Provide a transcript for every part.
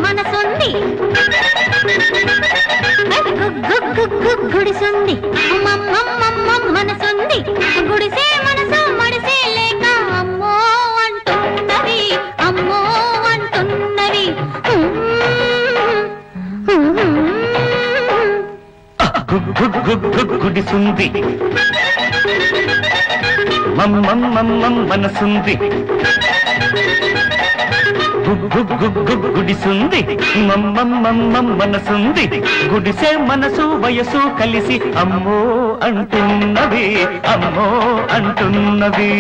మనసుంది గుడిసుంది మనసుంది గుడిసే మనసు మడిసే లేక అమ్మో అంటున్నవి అమ్మో అంటున్నవి గుడిసుంది మనసుంది గుడిసుంది మనసుంది గుడిసే మనసు వయసు కలిసి అమ్మో అంటున్నవి అమ్మో అంటున్నవి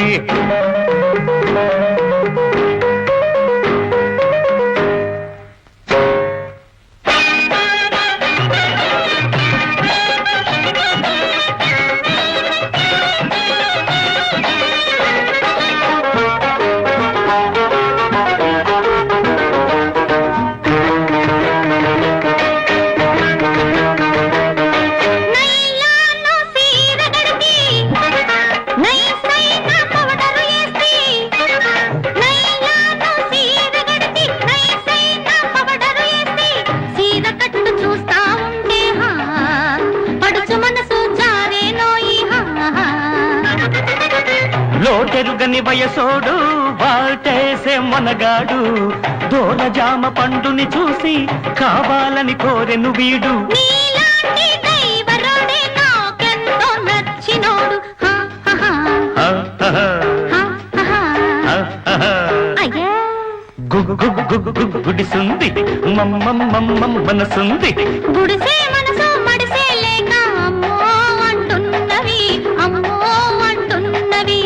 లోటెరుగని వయసోడు వాటేసే మనగాడు దోల జామ పండుని చూసి కావాలని కోరెను వీడు గుడిసుంది మనసుంది గుడిసే మనసు మడిసే లేక అమ్మో అంటున్నవి అమ్మో అంటున్నవి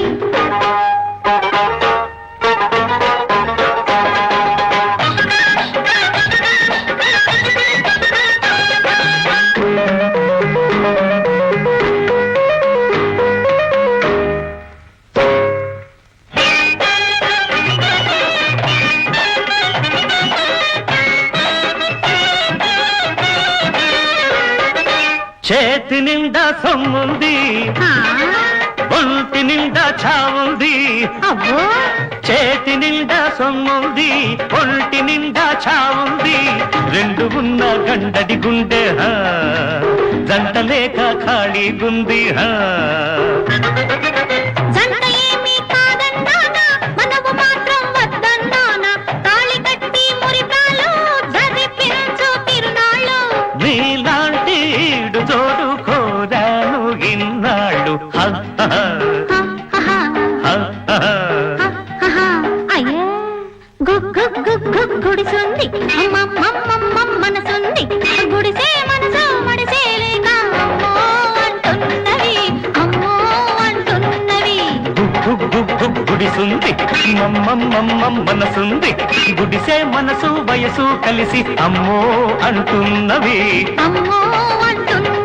చేతి నిండా సొమ్ముంది ఒంటి నిండా చావుంది చేతి నిండా సొమ్ముంది ఒంటి నిండా చావుంది రెండు ఉన్న గండడి గుండె జంట లేక ఖాళీ గుంది నీలాంటి తోడు కోరాను ఇన్నాళ్ళు గుడిసుంది మనసుంది గుడిసే మనసు మడిసే లేక అమ్మో అంటున్నవి అమ్మో అంటున్నవి గుడిసుంది మనసుంది గుడిసే మనసు వయసు కలిసి అమ్మో అంటున్నవి అమ్మో అంటున్నవి